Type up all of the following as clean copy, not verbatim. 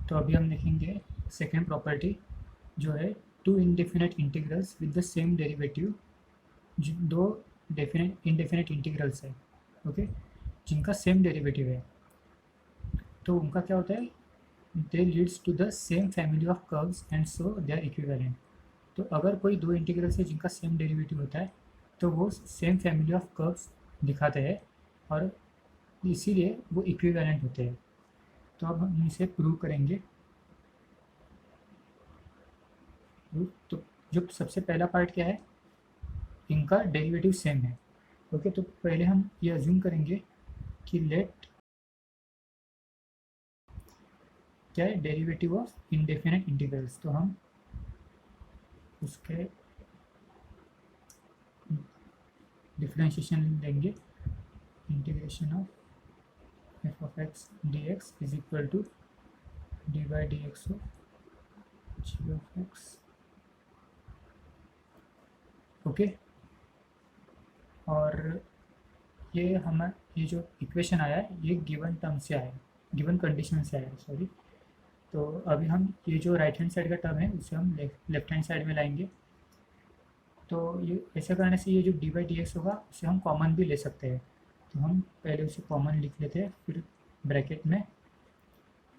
तो अभी हम देखेंगे सेकेंड प्रॉपर्टी जो है two indefinite integrals with the same derivative. दो डेफिनेट इंडेफिनेट इंटीग्रल्स है, ओके, जिनका सेम डेरिवेटिव है, तो उनका क्या होता है, they leads to the same family of curves and so they are equivalent. तो अगर कोई दो इंटीग्रल्स है जिनका सेम डेरिवेटिव होता है तो वो सेम फैमिली ऑफ कर्व्स दिखाते हैं और इसीलिए वो इक्विवेलेंट होते हैं। तो अब हम इसे प्रूव करेंगे। तो जो सबसे पहला पार्ट क्या है, इनका डेरिवेटिव सेम है, ओके। तो पहले हम ये अज्यूम करेंगे कि लेट क्या है, डेरिवेटिव ऑफ इंडेफिनेट इंटीग्रल्स। तो हम उसके डिफरेंशिएशन लेंगे, integration of F of X D X is equal to D by D X of G of X, okay. और ये जो इक्वेशन आया है ये गिवन टर्म से आया है, गिवन कंडीशन से आया है, सॉरी। तो अभी हम ये जो राइट हैंड साइड का टर्म है उसे हम लेफ्ट हैंड साइड में लाएंगे। तो ये ऐसा करने से ये जो डी बाई डी एक्स होगा उसे हम कॉमन भी ले सकते हैं। तो हम पहले उसे कॉमन लिख लेते हैं, फिर ब्रैकेट में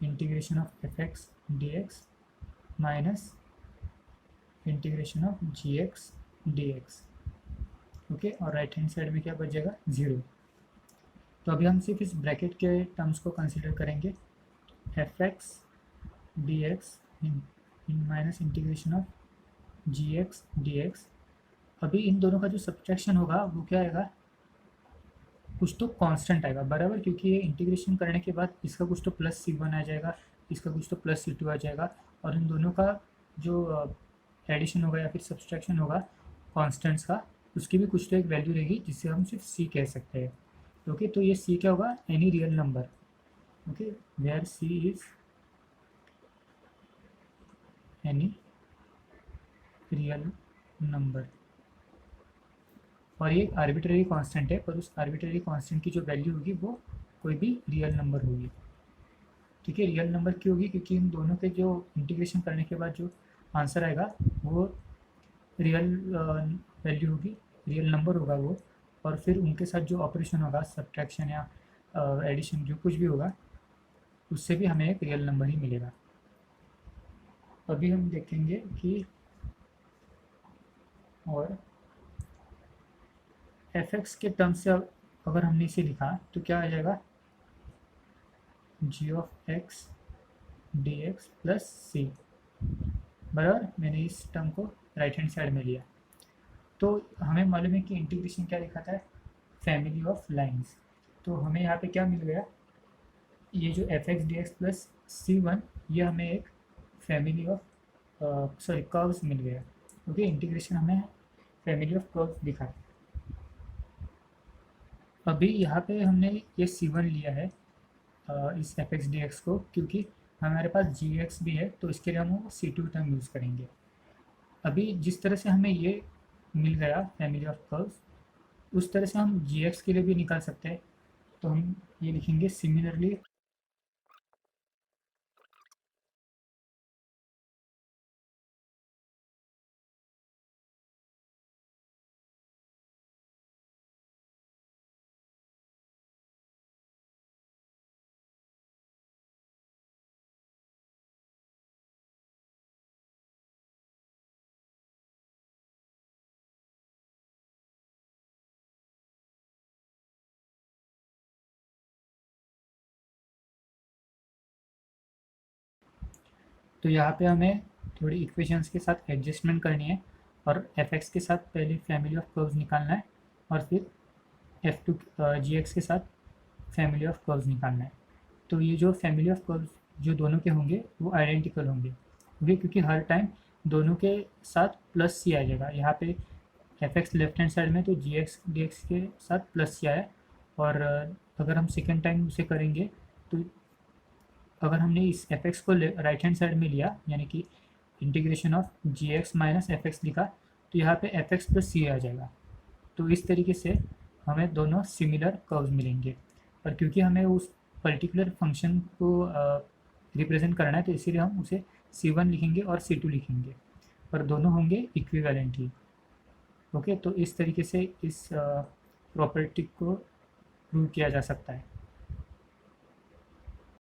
integration of F X D X minus integration of G X D X, okay. और राइट हैंड साइड में क्या बचेगा, ज़ीरो। तो अभी हम सिर्फ इस ब्रैकेट के टर्म्स को कंसिडर करेंगे, एफ एक्स डी एक्स इन minus integration of G X D X. अभी इन दोनों का जो सब्ट्रैक्शन होगा वो क्या आएगा, कुछ तो कांस्टेंट आएगा बराबर, क्योंकि ये इंटीग्रेशन करने के बाद इसका कुछ तो प्लस सी वन आ जाएगा, इसका कुछ तो प्लस सी टू आ जाएगा, और इन दोनों का जो एडिशन होगा या फिर सब्सट्रैक्शन होगा कांस्टेंट्स का, उसकी भी कुछ तो एक वैल्यू रहेगी जिससे हम सिर्फ सी कह सकते हैं, ओके। तो ये सी क्या होगा, any real number, okay, where C is any real number. और ये एक आर्बिट्ररी कांस्टेंट है, पर उस आर्बिट्ररी कांस्टेंट की जो वैल्यू होगी वो कोई भी रियल नंबर होगी, ठीक है। रियल नंबर क्यों होगी, क्योंकि इन दोनों के जो इंटीग्रेशन करने के बाद जो आंसर आएगा वो रियल वैल्यू होगी, रियल नंबर होगा वो, और फिर उनके साथ जो ऑपरेशन होगा सब्ट्रैक्शन या एडिशन जो कुछ भी होगा उससे भी हमें एक रियल नंबर ही मिलेगा। अभी हम देखेंगे कि और एफ एक्स के टर्म से अगर हमने इसे लिखा तो क्या आ जाएगा, G of X D X plus C, बराबर। मैंने इस टर्म को राइट हैंड साइड में लिया। तो हमें मालूम है कि इंटीग्रेशन क्या लिखा था, फैमिली ऑफ लाइंस। तो हमें यहाँ पे क्या मिल गया, ये जो F X D X plus C one, ये हमें एक फैमिली ऑफ सॉरी कर्व्स मिल गया, ओके। इंटीग्रेशन हमें फैमिली ऑफ कर्व्स दिखा है। अभी यहाँ पे हमने ये सी वन लिया है इस एफ एक्स डी एक्स को, क्योंकि हमारे पास जी एक्स भी है, तो इसके लिए हम सी टू टर्म यूज़ करेंगे। अभी जिस तरह से हमें ये मिल गया फैमिली ऑफ कर्व्स, उस तरह से हम जी एक्स के लिए भी निकाल सकते हैं। तो हम ये लिखेंगे सिमिलरली तो यहाँ पे हमें थोड़ी इक्वेशंस के साथ एडजस्टमेंट करनी है और एफ एक्स के साथ पहले फैमिली ऑफ कर्व्स निकालना है और फिर एफ टू जी एक्स के साथ फैमिली ऑफ कर्व्स निकालना है। तो ये जो फैमिली ऑफ कर्व्स जो दोनों के होंगे वो आइडेंटिकल होंगे, ओके, क्योंकि हर टाइम दोनों के साथ प्लस सी आ जाएगा। यहाँ पे F x left hand side में, तो जी एक्स डी एक्स के साथ प्लस सी आया, और अगर हम सेकेंड टाइम उसे करेंगे तो अगर हमने इस एफ एक्स को राइट हैंड साइड में लिया, यानी कि integration of G X minus F X लिखा, तो यहाँ पे एफ एक्स प्लस सी आ जाएगा। तो इस तरीके से हमें दोनों सिमिलर कर्व्स मिलेंगे। और क्योंकि हमें उस पर्टिकुलर फंक्शन को रिप्रेजेंट करना है, तो इसीलिए हम उसे C1 लिखेंगे और C2 लिखेंगे, और दोनों होंगे इक्विवेलेंट ही। ओके, तो इस तरीके से इस प्रॉपर्टी को प्रूव किया जा सकता है।